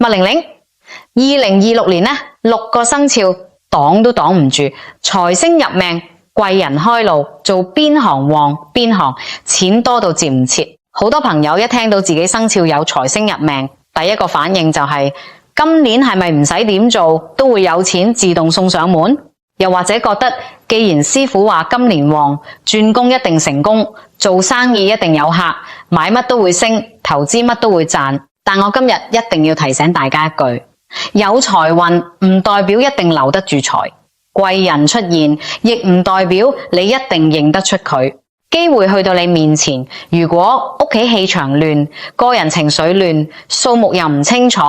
麥玲玲，2026年呢，6個生肖擋都擋唔住，財星入命，貴人開路，做邊行旺邊行，錢多到接唔切。好多朋友一聽到自己生肖有財星入命，第一個反應就係今年係咪唔使點做都會有錢自動送上門？又或者覺得既然師傅話今年旺，轉工一定成功，做生意一定有客，買乜都會升，投資乜都會賺。但我今日一定要提醒大家一句，有財運唔代表一定留得住財，貴人出現亦唔代表你一定認得出佢。機會去到你面前，如果屋企氣場亂，個人情緒亂，數目又唔清楚，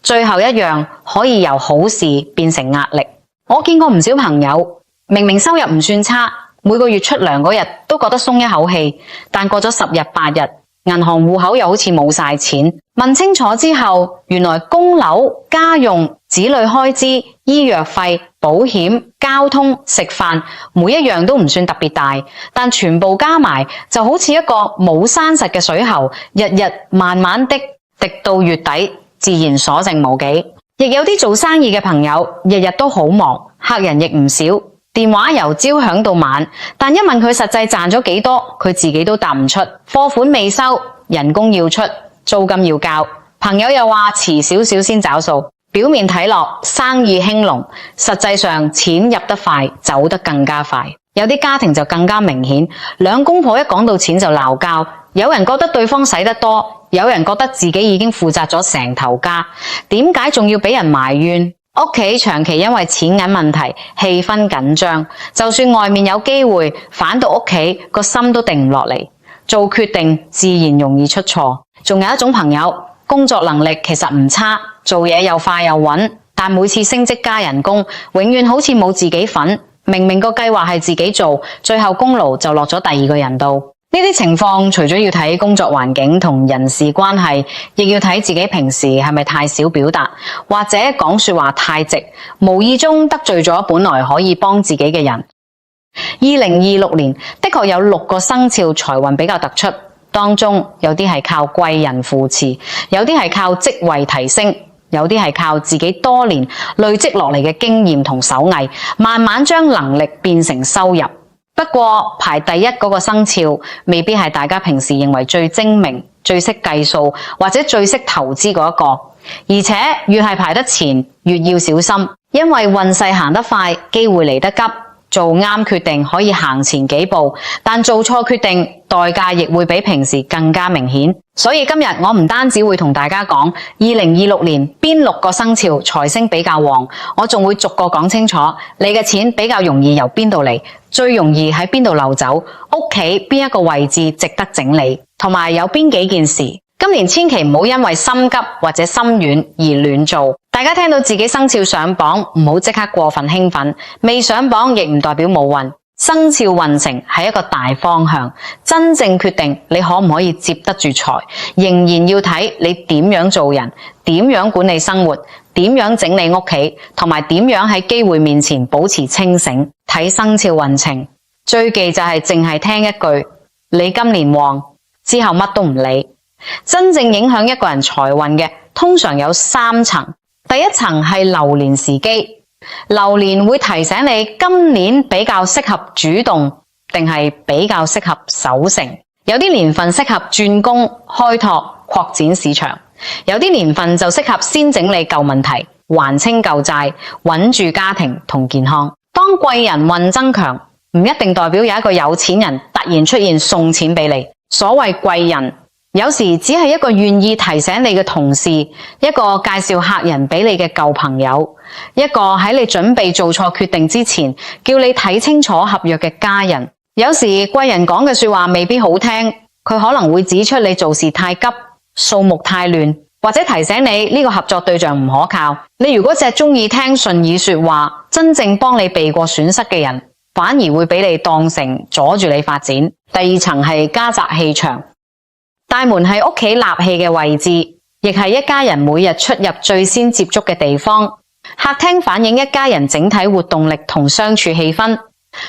最後一樣可以由好事變成壓力。我見過唔少朋友，明明收入唔算差，每個月出糧嗰日都覺得鬆一口氣，但過咗10日8日，銀行戶口又好似冇晒錢。問清楚之後，原來供樓、家用、子女開支、醫藥費、保險、交通、食飯，每一樣都唔算特別大，但全部加埋就好似一個冇閂實嘅水喉，日日慢慢滴到月底，自然所剩無幾。亦有啲做生意嘅朋友，日日都好忙，客人亦唔少，電話由朝響到晚，但一問佢實際賺咗幾多，佢自己都答唔出。貨款未收，人工要出，租金要交，朋友又話遲少少先找數。表面睇落生意興隆，實際上錢入得快，走得更加快。有啲家庭就更加明顯，兩公婆一講到錢就鬧交，有人覺得對方使得多，有人覺得自己已經負責咗成頭家，點解仲要俾人埋怨？屋企長期因為錢銀問題，氣氛緊張，就算外面有機會，反到屋企個心都定唔落嚟，做決定自然容易出錯。仲有一種朋友，工作能力其實唔差，做嘢又快又穩，但每次升職加人工，永遠好似冇自己份。明明個計劃係自己做，最後功勞就落咗第二個人度。呢啲情況除咗要睇工作環境同人事關係，亦要睇自己平時係咪太少表達，或者講說話太直，無意中得罪咗本來可以幫自己嘅人。2026年的確有6個生肖財運比較突出，當中有啲係靠貴人扶持，有啲係靠職位提升，有啲係靠自己多年累積落嚟嘅經驗同手藝，慢慢將能力變成收入。不過排第一嗰個生肖未必係大家平時認為最精明、最識計數或者最識投資嗰一個，而且越係排得前越要小心，因為運勢行得快，機會嚟得急。做啱決定可以行前幾步，但做錯決定代價亦會比平時更加明顯。所以今日我唔單止會同大家講2026年邊6個生肖財星比較旺，我仲會逐個講清楚你嘅錢比較容易由邊度嚟，最容易喺邊度流走，屋企邊一個位置值得整理，同埋有邊幾件事。今年千祈唔好因為心急或者心軟而亂做。大家聽到自己生肖上榜，唔好即刻過分興奮，未上榜亦唔代表冇運。生肖運程係一個大方向，真正決定你可唔可以接得住財，仍然要睇你點樣做人，點樣管理生活，點樣整理屋企，同埋點樣喺機會面前保持清醒。睇生肖運程，最忌就係淨係聽一句你今年旺，之後乜都唔理。真正影響一個人財運嘅，通常有3層。第一層係流年時機，流年會提醒你今年比較適合主動，定係比較適合守成。有啲年份適合轉工、開拓、擴展市場，有啲年份就適合先整理舊問題，還清舊債，穩住家庭同健康。當貴人運增強，唔一定代表有一個有錢人突然出現送錢俾你。所謂貴人，有時只係一個願意提醒你嘅同事，一個介紹客人俾你嘅舊朋友，一個喺你準備做錯決定之前叫你睇清楚合約嘅家人。有時貴人講嘅說話未必好聽，佢可能會指出你做事太急，數目太亂，或者提醒你呢個合作對象唔可靠。你如果只係中意聽順耳說話，真正幫你避過損失嘅人，反而會俾你當成阻住你發展。第二層係家宅氣場。大門係屋企納氣嘅位置，亦係一家人每日出入最先接觸嘅地方。客廳反映一家人整體活動力同相處氣氛，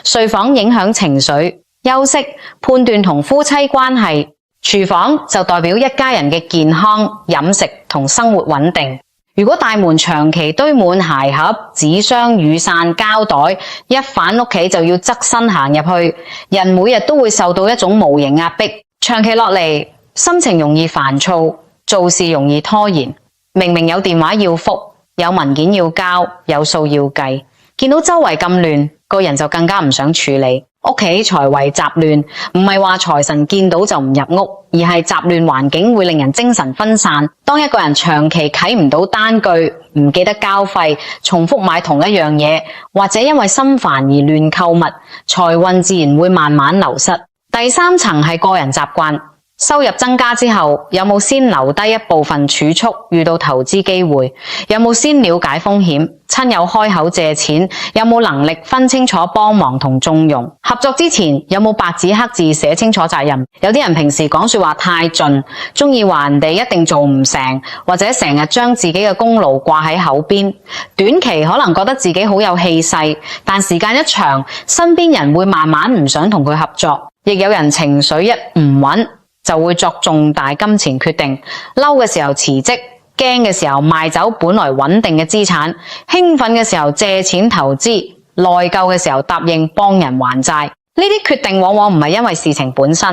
睡房影響情緒、休息、判斷同夫妻關係，廚房就代表一家人嘅健康、飲食同生活穩定。如果大門長期堆滿鞋盒、紙箱、雨傘、膠袋，一返屋企就要側身行入去，人每日都會受到一種無形壓迫，長期落嚟，心情容易煩躁，做事容易拖延。明明有電話要覆，有文件要交，有數要計，見到周圍咁亂，個人就更加唔想處理。屋企財圍雜亂，唔係話財神見到就唔入屋，而係雜亂環境會令人精神分散。當一個人長期啟唔到單據，唔記得交費，重複買同一樣嘢，或者因為心煩而亂購物，財運自然會慢慢流失。第三層係個人習慣。收入增加之後，有冇先留低一部分儲蓄，遇到投資機會？有冇先了解風險？親友開口借錢，有冇能力分清楚幫忙同縱容？合作之前，有冇白紙黑字寫清楚責任？有啲人平時講說話太盡，中意話人哋一定做唔成，或者成日將自己嘅功勞掛喺口邊。短期可能覺得自己好有氣勢，但時間一長，身邊人會慢慢唔想同佢合作。亦有人情緒一唔穩，就會作重大金錢決定，嬲嘅時候辭職，驚嘅時候賣走本來穩定嘅資產，興奮嘅時候借錢投資，內疚嘅時候答應幫人還債。呢啲決定往往唔係因為事情本身，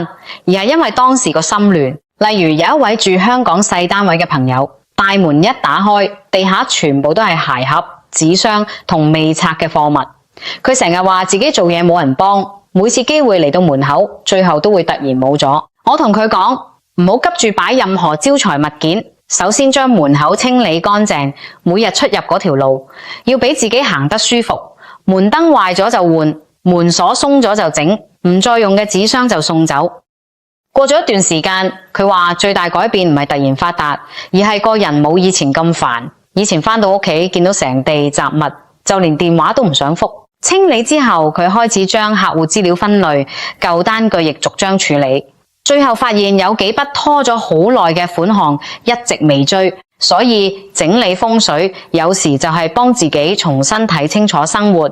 而係因為當時個心亂。例如有一位住香港細單位嘅朋友，大門一打開，地下全部都係鞋盒、紙箱同未拆嘅貨物。佢成日話自己做嘢冇人幫，每次機會嚟到門口，最後都會突然冇咗。我同佢講，唔好急住擺任何招財物件，首先將門口清理乾淨，每日出入嗰條路要俾自己行得舒服。門燈壞咗就換，門鎖鬆咗就整，唔再用嘅紙箱就送走。過咗一段時間，佢話最大改變唔係突然發達，而係個人冇以前咁煩。以前返到屋企見到成地雜物，就連電話都唔想覆。清理之後，佢開始將客戶資料分類，舊單據亦逐張處理。最後發現有幾筆拖咗好耐嘅款項一直未追，所以整理風水有時就係幫自己重新睇清楚生活。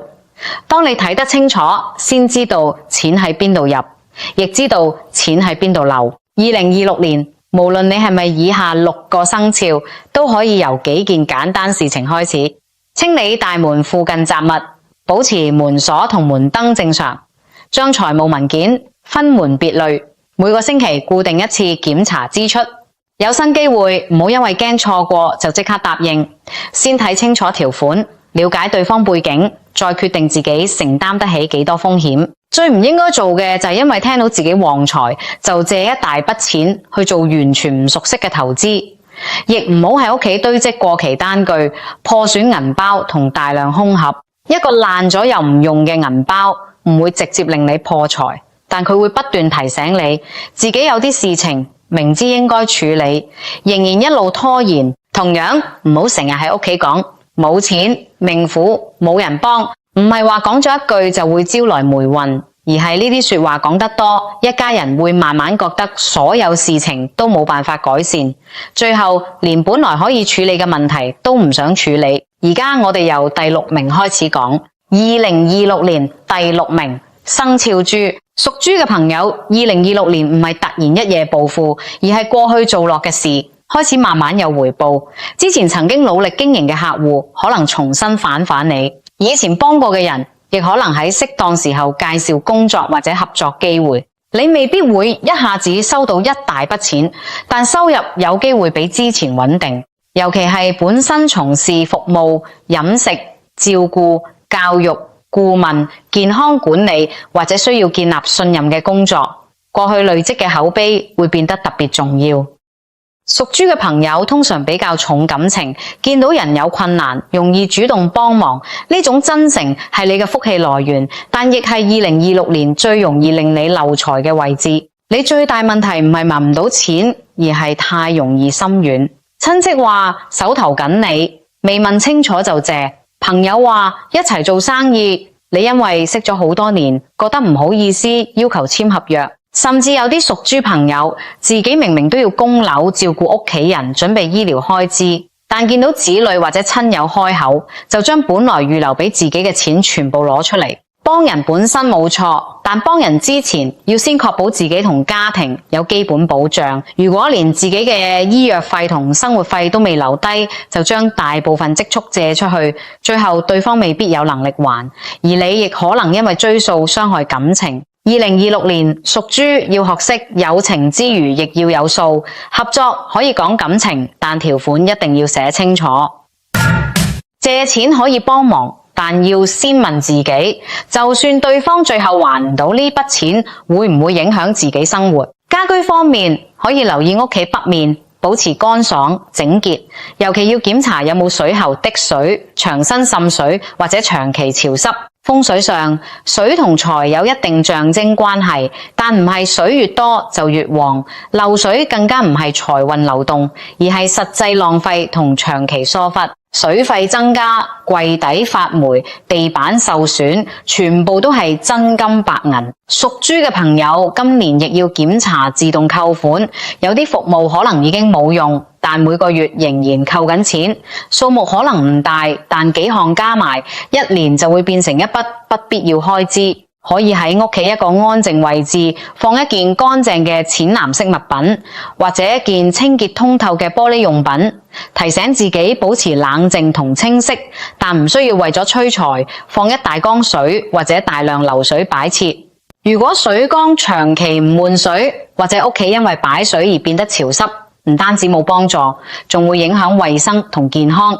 當你睇得清楚，先知道錢喺邊度入，亦知道錢喺邊度流。2026年，無論你係咪以下6個生肖，都可以由幾件簡單事情開始。清理大門附近雜物，保持門鎖同門燈正常，將財務文件分門別類，每個星期固定一次檢查支出。有新機會，唔好因為驚錯過就即刻答應，先睇清楚條款，了解對方背景，再決定自己承擔得起幾多風險。最唔應該做嘅就係因為聽到自己旺財，就借一大筆錢去做完全唔熟悉嘅投資，亦唔好喺屋企堆積過期單據、破損銀包同大量空盒。一個爛咗又唔用嘅銀包唔會直接令你破財，但佢會不斷提醒你自己有啲事情明知應該處理，仍然一路拖延。同樣唔好成日喺屋企講冇錢、命苦、冇人幫，唔係話講咗一句就會招來霉運，而係呢啲說話講得多，一家人會慢慢覺得所有事情都冇辦法改善，最後連本來可以處理嘅問題都唔想處理。而家我哋由第6名開始講，2026年第6名生肖豬。屬豬嘅朋友，2026年唔係突然一夜暴富，而係過去做落嘅事開始慢慢有回報。之前曾經努力經營嘅客戶可能重新返你，以前幫過嘅人亦可能喺適當時候介紹工作或者合作機會。你未必會一下子收到一大筆錢，但收入有機會比之前穩定。尤其係本身從事服務、飲食、照顧、教育、顧問、健康管理或者需要建立信任嘅工作，過去累積嘅口碑會變得特別重要。屬豬嘅朋友通常比較重感情，見到人有困難，容易主動幫忙，呢種真誠係你嘅福氣來源，但亦係2026年最容易令你漏財嘅位置。你最大問題唔係問唔到錢，而係太容易心軟。親戚話手頭緊你，未問清楚就借；朋友話一齊做生意，你因為識咗好多年，覺得唔好意思要求簽合約。甚至有啲屬豬朋友，自己明明都要供樓、照顧屋企人、準備醫療開支，但見到子女或者親友開口，就將本來預留俾自己嘅錢全部攞出嚟。幫人本身冇錯，但幫人之前要先確保自己同家庭有基本保障。如果連自己嘅醫藥費同生活費都未留低，就將大部分積蓄借出去，最後對方未必有能力還，而你亦可能因為追數傷害感情。2026年屬豬要學識友情之餘亦要有數，合作可以講感情，但條款一定要寫清楚。借錢可以幫忙，但要先問自己，就算對方最後還唔到呢筆錢，會唔會影響自己生活？家居方面可以留意屋企北面，保持乾爽整潔，尤其要檢查有冇水喉滴水、牆身滲水或者長期潮濕。風水上，水同財有一定象徵關係，但唔係水越多就越旺，漏水更加唔係財運流動，而係實際浪費同長期疏忽。水費增加、櫃底發霉、地板受損，全部都係真金白銀。屬豬嘅朋友今年亦要檢查自動扣款，有啲服務可能已經冇用，但每個月仍然扣緊錢，數目可能唔大，但幾項加埋，一年就會變成一筆不必要開支。可以喺屋企一個安靜位置放一件乾淨嘅淺藍色物品，或者一件清潔通透嘅玻璃用品，提醒自己保持冷靜同清晰，但唔需要為咗催財放一大缸水或者大量流水擺設。如果水缸長期唔換水，或者屋企因為擺水而變得潮濕，唔單止冇幫助，仲會影響衛生同健康。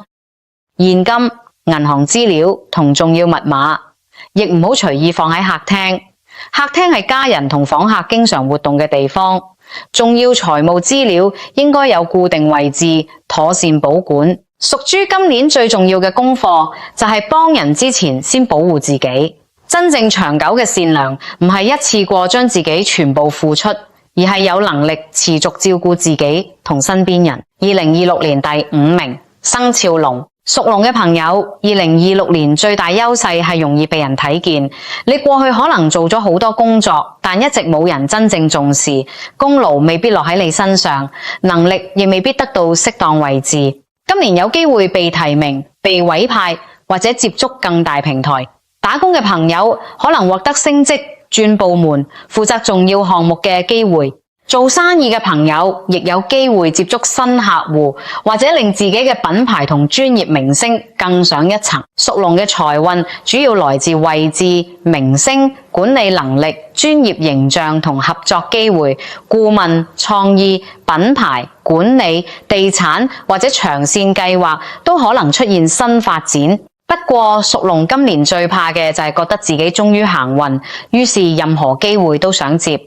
現金、銀行資料同重要密碼亦唔好隨意放喺客廳。客廳係家人同訪客經常活動嘅地方，重要財務資料應該有固定位置，妥善保管。屬豬今年最重要嘅功課就係幫人之前先保護自己。真正長久嘅善良唔係一次過將自己全部付出，而係有能力持續照顧自己同身邊人。2026年第5名，生肖龍。屬龍嘅朋友，2026年最大優勢係容易被人睇見。你過去可能做咗好多工作，但一直冇人真正重視，功勞未必落喺你身上，能力亦未必得到適當位置。今年有機會被提名、被委派或者接觸更大平台。打工嘅朋友可能獲得升職、轉部門、負責重要項目嘅機會。做生意嘅朋友亦有機會接觸新客戶，或者令自己嘅品牌同專業名聲更上一層。屬龍嘅財運主要來自位置、名聲、管理能力、專業形象同合作機會、顧問、創意、品牌、管理、地產或者長線計劃都可能出現新發展。不過屬龍今年最怕嘅就係覺得自己終於行運，於是任何機會都想接。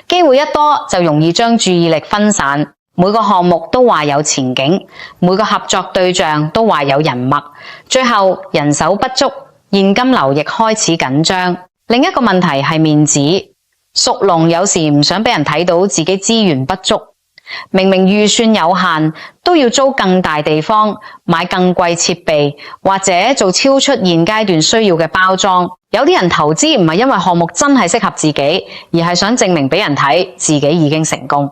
機會一多就容易將注意力分散，每個項目都話有前景，每個合作對象都話有人脈，最後人手不足，現金流亦開始緊張。另一個問題係面子，屬龍有時唔想俾人睇到自己資源不足，明明預算有限，都要租更大地方，買更貴設備，或者做超出現階段需要嘅包裝。有啲人投資唔係因為項目真係適合自己，而係想證明俾人睇自己已經成功。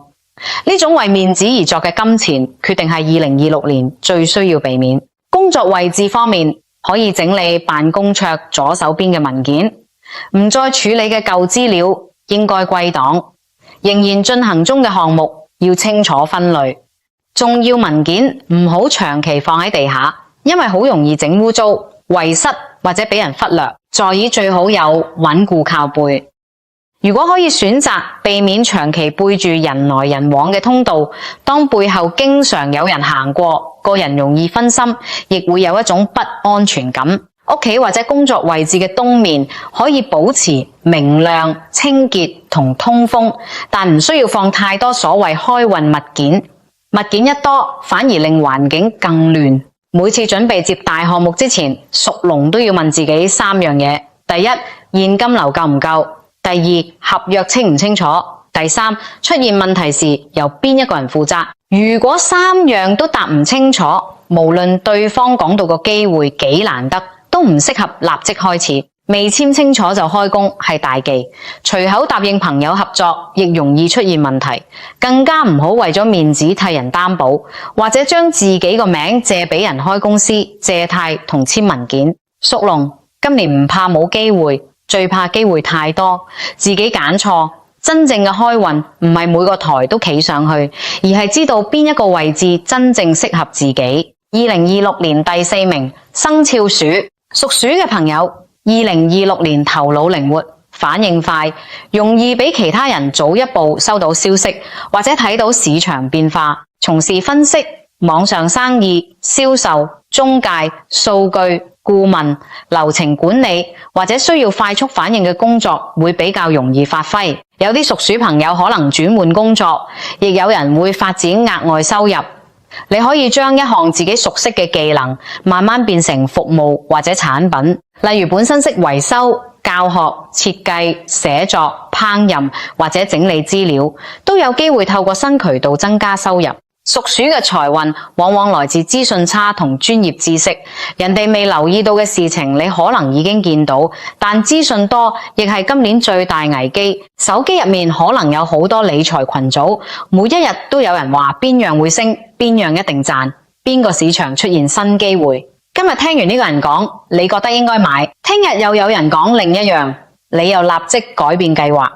呢種為面子而作嘅金錢決定係2026年最需要避免。工作位置方面，可以整理辦公桌左手邊嘅文件，唔再處理嘅舊資料應該歸檔，仍然進行中嘅項目要清楚分類。重要文件唔好長期放喺地下，因為好容易整污糟、遺失或者俾人忽略。座椅最好有穩固靠背。如果可以選擇避免長期背住人來人往嘅通道，當背後經常有人行過，個人容易分心，亦會有一種不安全感。屋企或者工作位置嘅東面可以保持明亮、清潔同通風，但唔需要放太多所謂開運物件。物件一多，反而令環境更亂。每次準備接大項目之前，屬龍都要問自己3樣嘢：第一，現金流夠唔夠；第二，合約清唔清楚；第三，出現問題時由邊一個人負責。如果3樣都答唔清楚，無論對方講到個機會幾難得，都唔適合立即開始。未簽清楚就開工係大忌，隨口答應朋友合作亦容易出現問題，更加唔好為咗面子替人擔保，或者將自己個名借俾人開公司、借貸同簽文件。屬龍今年唔怕冇機會，最怕機會太多，自己揀錯。真正嘅開運唔係每個台都企上去，而係知道邊一個位置真正適合自己。2026年第4名，生肖鼠。屬鼠嘅朋友，2026年頭腦靈活，反應快，容易比其他人早一步收到消息，或者睇到市場變化。從事分析、網上生意、銷售、中介、數據、顧問、流程管理或者需要快速反應嘅工作會比較容易發揮。有啲屬鼠朋友可能轉換工作，亦有人會發展額外收入。你可以將一項自己熟悉嘅技能慢慢變成服務或者產品，例如本身識維修、教學、設計、寫作、烹飪或者整理資料，都有機會透過新渠道增加收入。屬鼠嘅財運往往來自資訊差同專業知識，人哋未留意到嘅事情你可能已經見到，但資訊多亦係今年最大危機。手機入面可能有好多理財群組，每一日都有人話邊樣會升，邊樣一定賺，邊個市場出現新機會。今日聽完呢個人講，你覺得應該買，聽日又有人講另一樣，你又立即改變計劃。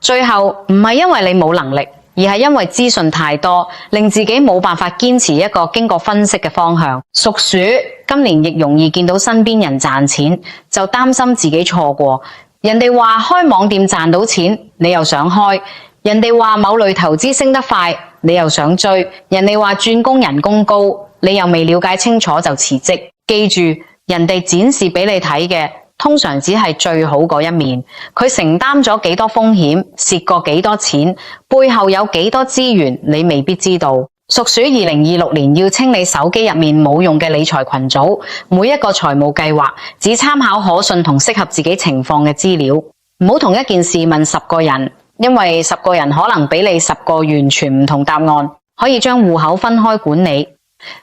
最後唔係因為你冇能力，而係因為資訊太多，令自己冇辦法堅持一個經過分析嘅方向。屬鼠今年亦容易見到身邊人賺錢，就擔心自己錯過。人哋話開網店賺到錢，你又想開；人哋話某類投資升得快，你又想追；人哋話轉工人工高，你又未了解清楚就辭職。記住，人哋展示俾你睇嘅通常只係最好嗰一面，佢承擔咗幾多風險，蝕過幾多錢，背後有幾多資源，你未必知道。屬鼠2026年要清理手機入面冇用嘅理財群組，每一個財務計劃只參考可信同適合自己情況嘅資料，唔好同一件事問10個人，因為10個人可能俾你10個完全唔同答案。可以將戶口分開管理，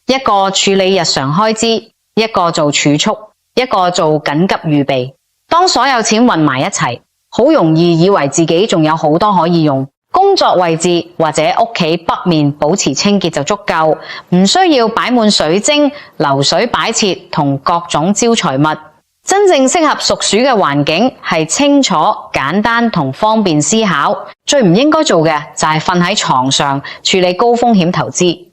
一個處理日常開支，一個做儲蓄，一個做緊急預備。當所有錢混埋一齊，好容易以為自己仲有好多可以用。工作位置或者屋企北面保持清潔就足夠，唔需要擺滿水晶、流水擺設同各種招財物。真正適合屬鼠嘅環境係清楚、簡單同方便思考。最唔應該做嘅就係瞓喺床上處理高風險投資。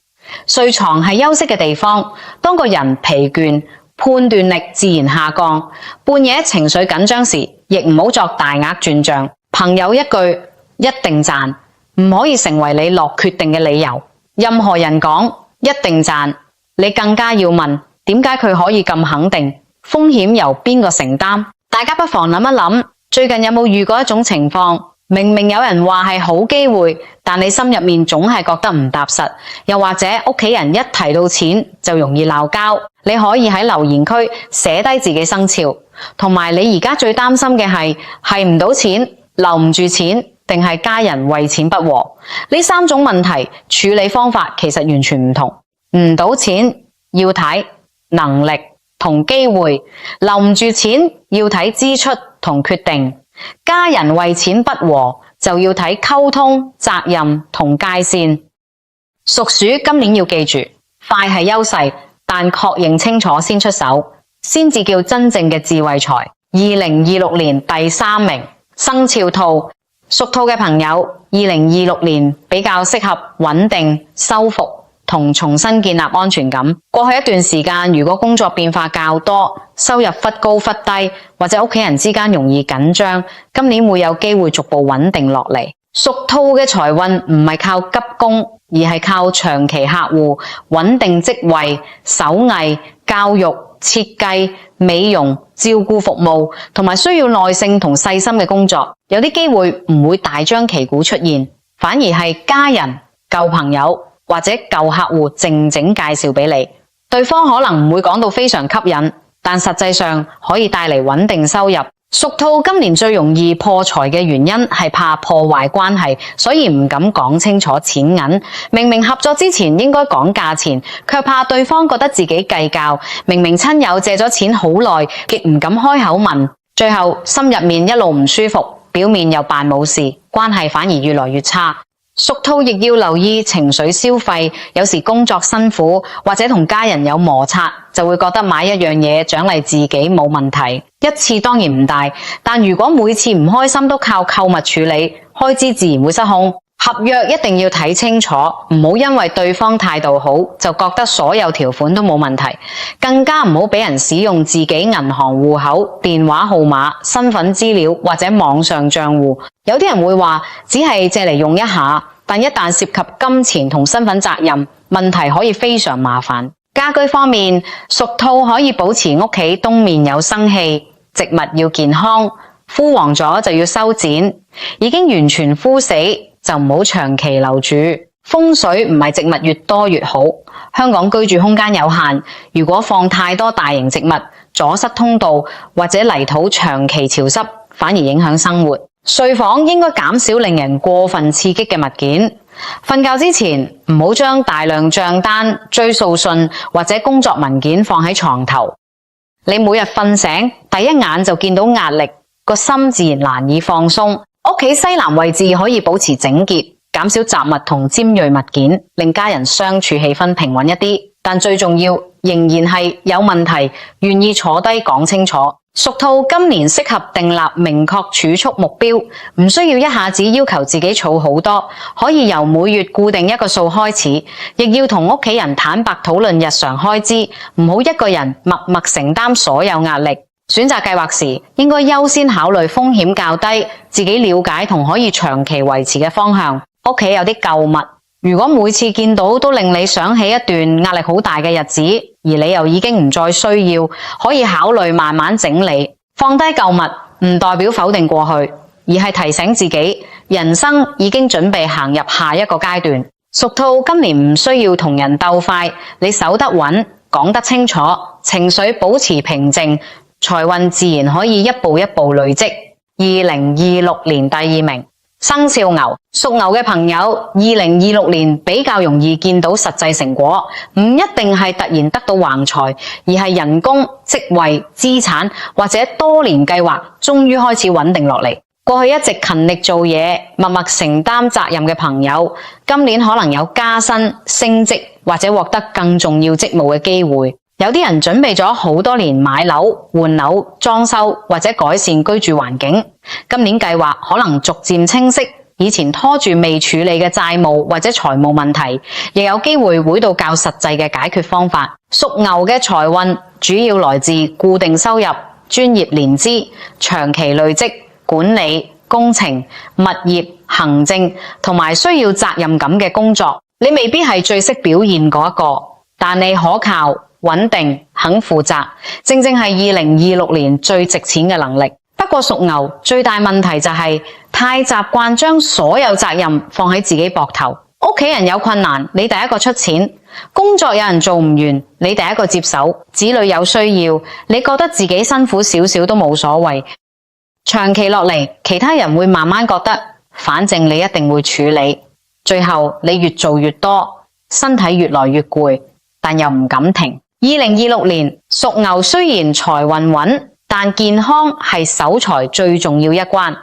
睡床係休息嘅地方，當個人疲倦，判斷力自然下降，半夜情緒緊張時，亦唔好作大額轉賬。朋友一句一定賺，唔可以成為你落決定嘅理由。任何人講一定賺，你更加要問點解佢可以咁肯定？風險由邊個承擔？大家不妨諗一諗，最近有冇遇過一種情況？明明有人話係好機會，但你心入面總係覺得唔踏實，又或者屋企人一提到錢就容易鬧交。你可以喺留言區寫低自己生肖，同埋你而家最擔心嘅係唔到錢、留唔住錢，定係家人為錢不和？呢3種問題處理方法其實完全唔同。唔到錢要睇能力同機會，留唔住錢要睇支出同決定，家人為錢不和就要睇溝通、責任同界線。屬鼠今年要記住，快係優勢，但確認清楚先出手，先至叫真正嘅智慧財。2026年第3名，生肖兔。屬兔嘅朋友，2026年比較適合穩定、修復同重新建立安全感。過去一段時間，如果工作變化較多，收入忽高忽低，或者屋企人之間容易緊張，今年會有機會逐步穩定落嚟。屬兔嘅財運唔係靠急攻，而係靠長期客戶、穩定職位、手藝、教育、設計、美容、照顧服務，同埋需要耐性同細心嘅工作。有啲機會唔會大張旗鼓出現，反而係家人、舊朋友或者舊客戶靜靜介紹俾你，對方可能唔會講到非常吸引，但實際上可以帶嚟穩定收入。屬兔今年最容易破財嘅原因係怕破壞關係，所以唔敢講清楚錢銀。明明合作之前應該講價錢，卻怕對方覺得自己計較。明明親友借咗錢好耐，亦唔敢開口問，最後心入面一路唔舒服，表面又扮冇事，關係反而越來越差。屬兔亦要留意情緒消費，有時工作辛苦或者同家人有摩擦，就會覺得買一樣嘢獎勵自己冇問題。一次當然唔大，但如果每次唔開心都靠購物處理，開支自然會失控。合約一定要睇清楚，唔好因為對方態度好就覺得所有條款都冇問題，更加唔好俾人使用自己銀行戶口、電話號碼、身份資料或者網上賬戶。有啲人會話只係借嚟用一下，但一旦涉及金錢同身份責任，問題可以非常麻煩。家居方面，屬兔可以保持屋企東面有生氣，植物要健康，枯黃咗就要修剪，已經完全枯死就唔好長期留住。風水唔係植物越多越好，香港居住空間有限，如果放太多大型植物，阻塞通道或者泥土長期潮濕，反而影響生活。睡房應該減少令人過分刺激嘅物件。瞓覺之前唔好將大量賬單、追數信或者工作文件放喺床頭。你每日瞓醒第一眼就見到壓力，個心自然難以放鬆。屋企西南位置可以保持整潔，減少雜物同尖銳物件，令家人相處氣氛平穩一啲。但最重要仍然係有問題，願意坐低講清楚。屬兔今年適合訂立明確儲蓄目標，唔需要一下子要求自己儲好多，可以由每月固定一個數開始，亦要同屋企人坦白討論日常開支，唔好一個人默默承擔所有壓力。選擇計劃時，應該優先考慮風險較低、自己了解同可以長期維持嘅方向。屋企有啲舊物，如果每次見到都令你想起一段壓力好大嘅日子，而你又已經唔再需要，可以考慮慢慢整理。放低舊物唔代表否定過去，而係提醒自己，人生已經準備行入下一個階段。屬兔今年唔需要同人鬥快，你守得穩，講得清楚，情緒保持平靜，財運自然可以一步一步累積。2026年第2名，生肖牛。屬牛嘅朋友，2026年比較容易見到實際成果，唔一定係突然得到橫財，而係人工、職位、資產或者多年計劃終於開始穩定落嚟。過去一直勤力做嘢、默默承擔責任嘅朋友，今年可能有加薪、升職或者獲得更重要職務嘅機會。有啲人準備咗好多年買樓、換樓、裝修或者改善居住環境，今年計劃可能逐漸清晰，以前拖住未處理嘅債務或者財務問題，亦有機會會到較實際嘅解決方法。屬牛嘅財運主要來自固定收入、專業年資、長期累積、管理、工程、物業、行政同埋需要責任感嘅工作。你未必係最識表現嗰一個，但你可靠、穩定、肯負責，正正係2026年最值錢嘅能力。不過屬牛最大問題就係太習慣將所有責任放喺自己膊頭，屋企人有困難，你第一個出錢；工作有人做唔完，你第一個接手；子女有需要，你覺得自己辛苦少少都冇所謂。長期落嚟，其他人會慢慢覺得，反正你一定會處理，最後你越做越多，身體越來越攰，但又唔敢停。2026年，屬牛雖然財運穩，但健康係守財最重要一關。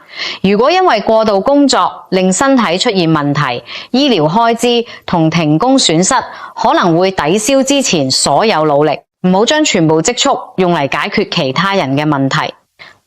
如果因為過度工作令身體出現問題，醫療開支同停工損失可能會抵消之前所有努力。唔好將全部積蓄用嚟解決其他人嘅問題。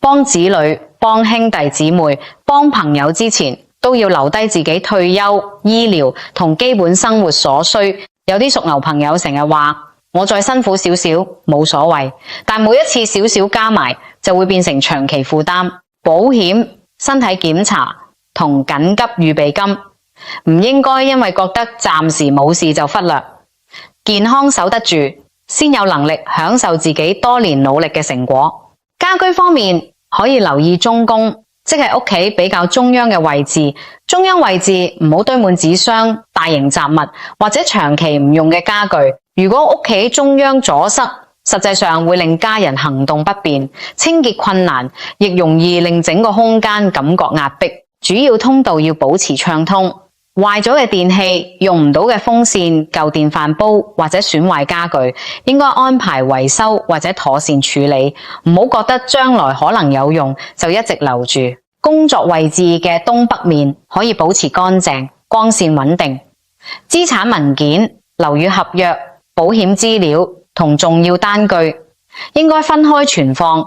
幫子女、幫兄弟姊妹、幫朋友之前，都要留低自己退休、醫療同基本生活所需。有啲屬牛朋友成日話，我再辛苦少少冇所謂，但每一次少少加埋就會變成長期負擔。保險、身體檢查同緊急預備金唔應該因為覺得暫時冇事就忽略。健康守得住，先有能力享受自己多年努力嘅成果。家居方面可以留意中宮，即係屋企比較中央嘅位置。中央位置唔好堆滿紙箱、大型雜物或者長期唔用嘅家具。如果屋企中央阻塞，實際上會令家人行動不便，清潔困難，亦容易令整個空間感覺壓迫。主要通道要保持暢通。壞咗嘅電器、用唔到嘅風扇、舊電飯煲或者損壞家具，應該安排維修或者妥善處理，唔好覺得將來可能有用就一直留住。工作位置嘅東北面可以保持乾淨，光線穩定。資產文件、樓宇合約、保險資料同重要單據應該分開存放。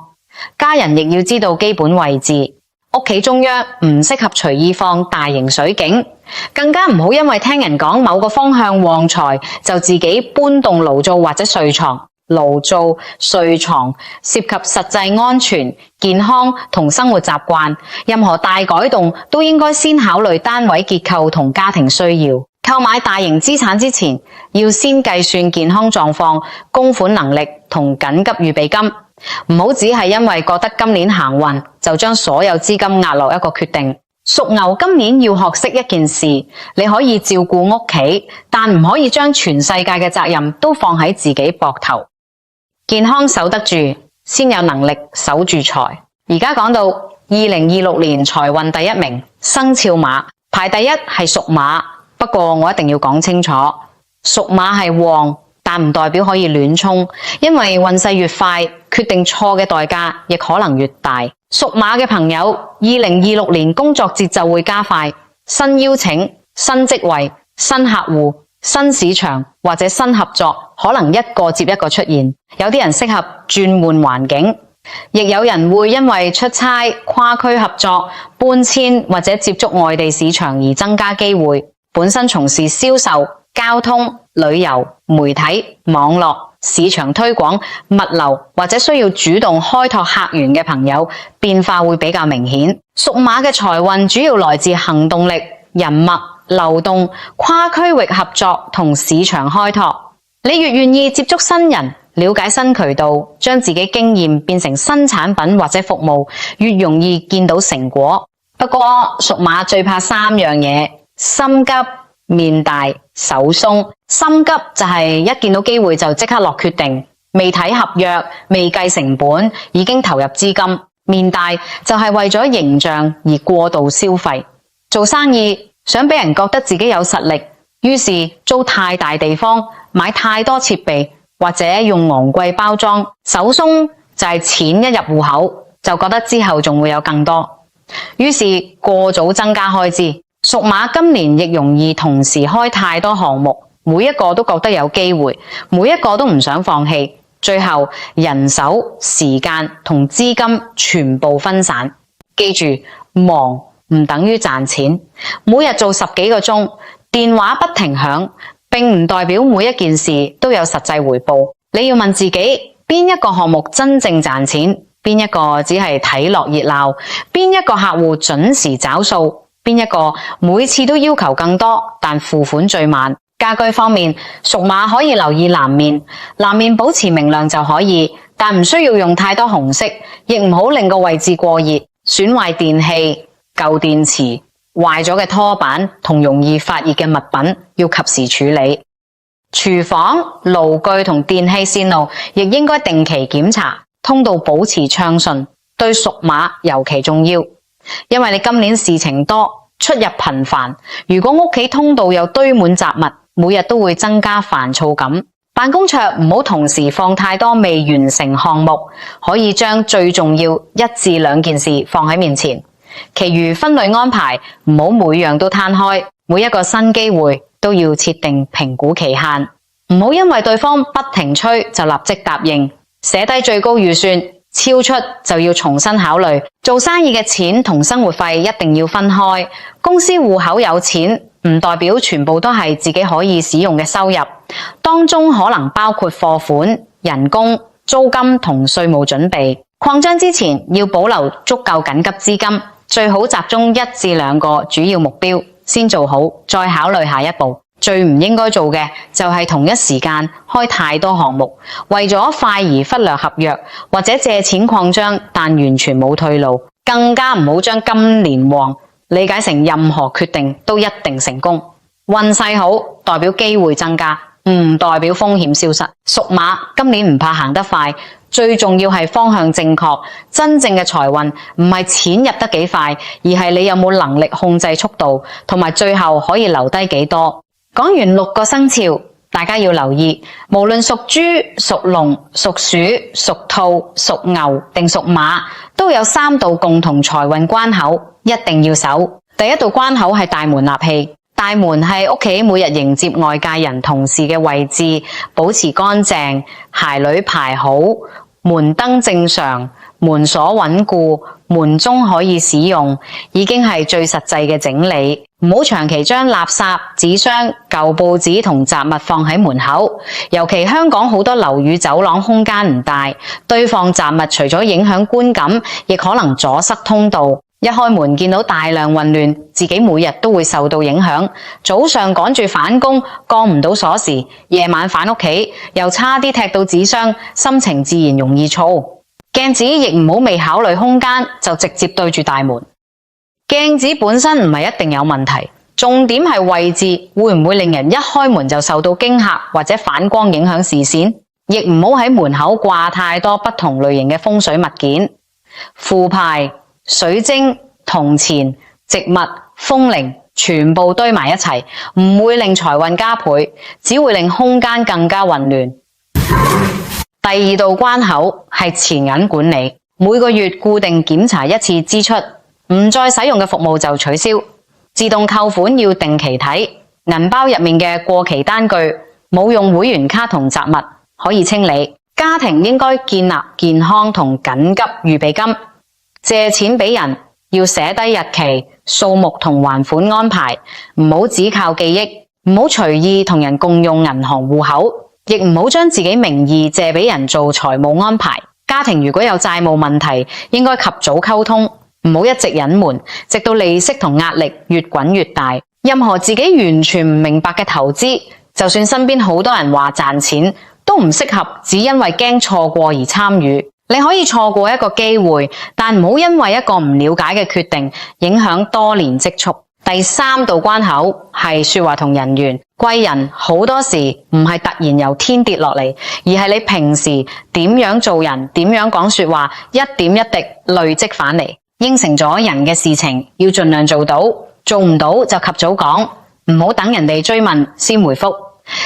家人亦要知道基本位置。屋企中央唔適合隨意放大型水景，更加唔好因為聽人講某個方向旺財就自己搬棟爐灶或者睡床。爐灶、睡床涉及實際安全、健康同生活習慣，任何大改動都應該先考慮單位結構同家庭需要。購買大型資產之前，要先計算健康狀況、供款能力同緊急預備金，唔好只係因為覺得今年行運就將所有資金壓落一個決定。屬牛今年要學識一件事，你可以照顧屋企，但唔可以將全世界嘅責任都放喺自己膊頭。健康守得住，先有能力守住財。而家講到2026年財運第一名生肖馬，排第一係屬馬。不過我一定要講清楚，屬馬係旺，但唔代表可以亂衝，因為運勢越快，決定錯嘅代價亦可能越大。屬馬嘅朋友，2026年工作節奏會加快，新邀請、新職位、新客戶、新市場或者新合作可能一個接一個出現。有啲人適合轉換環境，亦有人會因為出差、跨區合作、搬遷或者接觸外地市場而增加機會。本身從事銷售、交通、旅遊、媒體、網絡、市場推廣、物流或者需要主動開拓客源嘅朋友，變化會比較明顯。屬馬嘅財運主要來自行動力、人脈、流動、跨區域合作同市場開拓。你越願意接觸新人，了解新渠道，將自己經驗變成新產品或者服務，越容易見到成果。不過屬馬最怕三樣嘢：心急、面大、手鬆。心急就係一見到機會就即刻落決定，未睇合約、未計成本，已經投入資金。面大就係為咗形象而過度消費。做生意想俾人覺得自己有實力，於是租太大地方，買太多設備，或者用昂貴包裝。手鬆就係錢一入戶口，就覺得之後仲會有更多，於是過早增加開支。屬馬今年亦容易同時開太多項目，每一個都覺得有機會，每一個都唔想放棄，最後人手、時間同資金全部分散。記住，忙唔等於賺錢，每日做10幾個鐘，電話不停響，並唔代表每一件事都有實際回報。你要問自己，邊一個項目真正賺錢，邊一個只係睇落熱鬧，邊一個客戶準時找數，邊一個每次都要求更多，但付款最慢。家居方面，屬馬可以留意南面，南面保持明亮就可以，但唔需要用太多紅色，亦唔好令個位置過熱，損壞電器、舊電池、壞咗嘅拖板同容易發熱嘅物品要及時處理。廚房、爐具同電器線路亦應該定期檢查，通道保持暢順，對屬馬尤其重要。因為你今年事情多，出入頻繁，如果屋企通道又堆滿雜物，每日都會增加煩躁感。辦公桌唔好同時放太多未完成項目，可以將最重要1至2件事放喺面前，其餘分類安排，唔好每樣都攤開。每一個新機會都要設定評估期限，唔好因為對方不停催就立即答應，寫低最高預算，超出就要重新考慮。做生意嘅錢同生活費一定要分開，公司戶口有錢唔代表全部都係自己可以使用嘅收入，當中可能包括貨款、人工、租金同稅務準備。擴張之前要保留足夠緊急資金，最好集中1至2個主要目標先做好，再考慮下一步。最唔應該做嘅就係同一時間開太多項目，為咗快而忽略合約，或者借錢擴張但完全冇退路。更加唔好將今年旺理解成任何決定都一定成功。運勢好代表機會增加，唔代表風險消失。屬馬今年唔怕行得快，最重要係方向正確。真正嘅財運唔係錢入得幾快，而係你有冇能力控制速度，同埋最後可以留低幾多。講完6個生肖，大家要留意，無論屬豬、屬龍、屬鼠、屬兔、屬牛定屬馬，都有3道共同財運關口，一定要守。第一道關口係大門納氣，大門係屋企每日迎接外界人同事嘅位置，保持乾淨，鞋履排好，門燈正常，門鎖穩固，門鐘可以使用，已經係最實際嘅整理。唔好長期將垃圾、紙箱、舊報紙同雜物放喺門口，尤其香港好多樓宇走廊空間唔大，堆放雜物除咗影響觀感，亦可能阻塞通道。一開門見到大量混亂，自己每日都會受到影響。早上趕住返工，降唔到鎖匙，夜晚返屋企又差啲踢到紙箱，心情自然容易躁。鏡子亦唔好未考慮空間就直接對住大門。鏡子本身唔係一定有問題，重點係位置會唔會令人一開門就受到驚嚇或者反光影響視線。亦唔好喺門口掛太多不同類型嘅風水物件，符牌、水晶、銅錢、植物、風鈴全部堆埋一齊，唔會令財運加倍，只會令空間更加混亂。第二道關口係錢銀管理，每個月固定檢查一次支出，唔再使用嘅服務就取消，自動扣款要定期睇，銀包入面嘅過期單據、冇用會員卡同雜物可以清理。家庭應該建立健康同緊急預備金，借錢俾人要寫低日期、數目同還款安排，唔好只靠記憶，唔好隨意同人共用銀行戶口，亦唔好將自己名義借俾人做財務安排。家庭如果有債務問題，應該及早溝通，唔好一直隱瞞，直到利息同壓力越滾越大。任何自己完全唔明白嘅投資，就算身邊好多人話賺錢，都唔適合只因為驚錯過而參與。你可以錯過一個機會，但唔好因為一個唔了解嘅決定，影響多年積蓄。第三道關口係說話同人緣，貴人好多時唔係突然由天跌落嚟，而係你平時點樣做人，點樣講說話，一點一滴累積返嚟。應承咗人嘅事情要盡量做到，做唔到就及早講，唔好等人哋追問先回覆。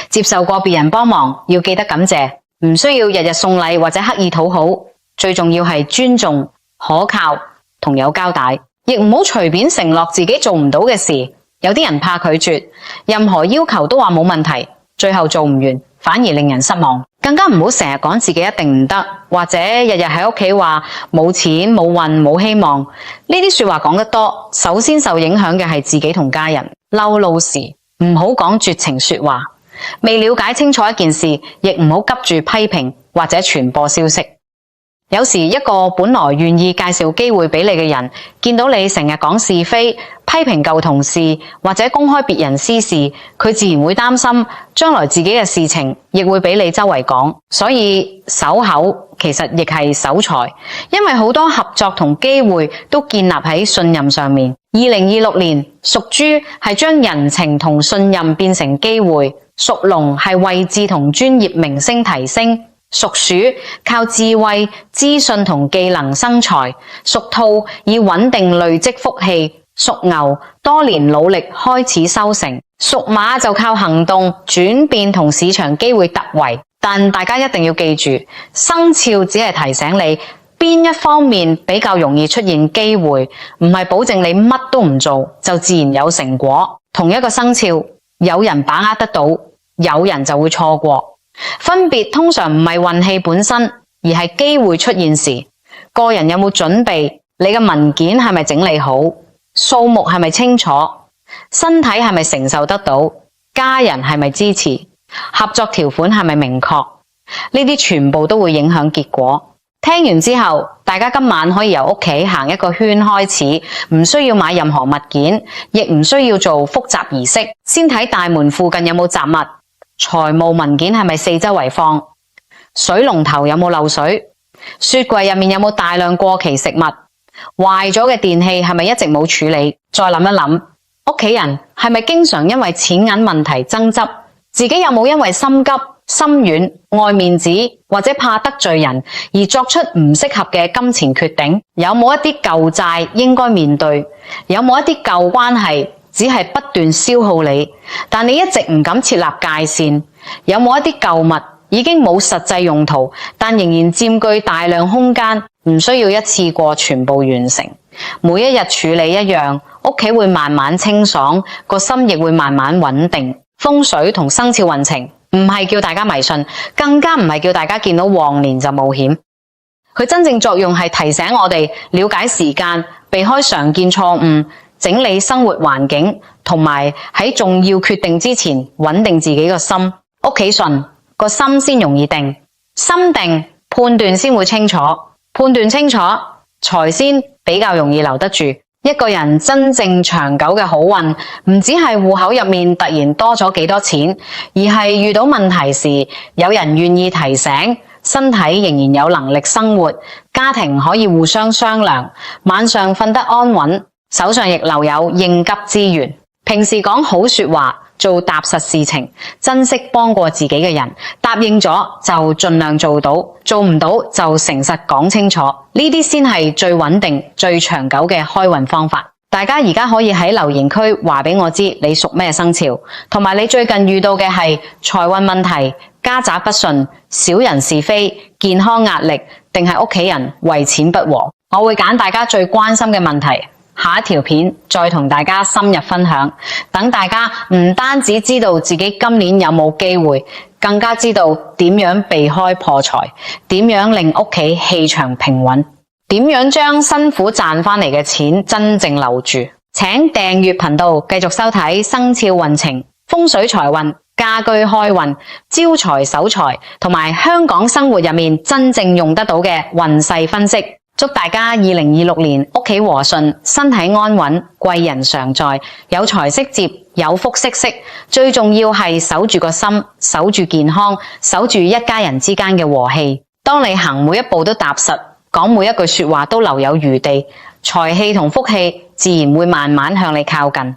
接受過別人幫忙要記得感謝，唔需要日日送禮或者刻意討好，最重要係尊重、可靠同有交代。亦唔好隨便承諾自己做唔到嘅事，有啲人怕拒絕，任何要求都話冇問題，最後做唔完反而令人失望。更加唔好成日講自己一定唔得，或者日日喺屋企話冇錢、冇運、冇希望。呢啲說話講得多，首先受影響嘅係自己同家人。嬲怒時唔好講絕情說話，未了解清楚一件事，亦唔好急住批評或者傳播消息。有時一個本來願意介紹機會俾你嘅人，見到你成日講是非、批評舊同事或者公開別人私事，佢自然會擔心將來自己嘅事情亦會俾你周圍講。所以守口其實亦係守財，因為好多合作同機會都建立喺信任上面。2026年屬豬係將人情同信任變成機會，屬龍係位置同專業名聲提升，屬鼠靠智慧、資訊同技能生財，屬兔以穩定累積福氣，屬牛多年努力開始收成，屬馬就靠行動轉變同市場機會突圍。但大家一定要記住，生肖只係提醒你邊一方面比較容易出現機會，唔係保證你乜都唔做就自然有成果。同一個生肖，有人把握得到，有人就會錯過。分別通常唔係運氣本身，而係機會出現時，個人有冇準備，你嘅文件係咪整理好，數目係咪清楚，身體係咪承受得到，家人係咪支持，合作條款係咪明確，呢啲全部都會影響結果。聽完之後，大家今晚可以由屋企行一個圈開始，唔需要買任何物件，亦唔需要做複雜儀式，先睇大門附近有冇雜物，財務文件係咪四周圍放，水龍頭有冇漏水，雪櫃入面有冇大量過期食物，壞咗嘅電器係咪一直冇處理。再諗一諗，屋企人係咪經常因為錢銀問題爭執，自己有冇因為心急、心軟、愛面子或者怕得罪人而作出唔適合嘅金錢決定？有冇一啲舊債應該面對？有冇一啲舊關係只係不斷消耗你，但你一直唔敢設立界線？有冇一啲舊物已經冇實際用途，但仍然佔據大量空間，唔需要一次過全部完成？每一日處理一樣，屋企會慢慢清爽，個心亦會慢慢穩定。風水同生肖運程唔係叫大家迷信，更加唔係叫大家見到旺年就冒險。佢真正作用係提醒我哋了解時間，避開常見錯誤，整理生活環境，同埋喺重要決定之前穩定自己個心。屋企順，個心先容易定，心定判斷先會清楚，判斷清楚財先比較容易留得住。一個人真正長久嘅好運，唔只係戶口入面突然多咗幾多錢，而係遇到問題時有人願意提醒，身體仍然有能力生活，家庭可以互相商量，晚上瞓得安穩，手上亦留有應急資源。平時講好說話，做踏實事情，珍惜幫過自己嘅人，答應咗就盡量做到，做唔到就誠實講清楚，呢啲先係最穩定、最長久嘅開運方法。大家而家可以喺留言區話俾我知你屬咩生肖，同埋你最近遇到嘅係財運問題、家宅不順、小人是非、健康壓力，定係屋企人為錢不和。我會揀大家最關心嘅問題，下一條片再同大家深入分享，等大家唔單止知道自己今年有冇機會，更加知道點樣避開破財，點樣令屋企氣場平穩，點樣將辛苦賺返嚟嘅錢真正留住。請訂閱頻道繼續收睇生肖運程、風水財運、家居開運、招財守財，同埋香港生活入面真正用得到嘅運勢分析。祝大家2026年屋企和順，身體安穩，貴人常在，有財息接，有福息息。最重要係守住個心，守住健康，守住一家人之間嘅和氣。當你行每一步都踏實，講每一句說話都留有餘地，財氣同福氣自然會慢慢向你靠近。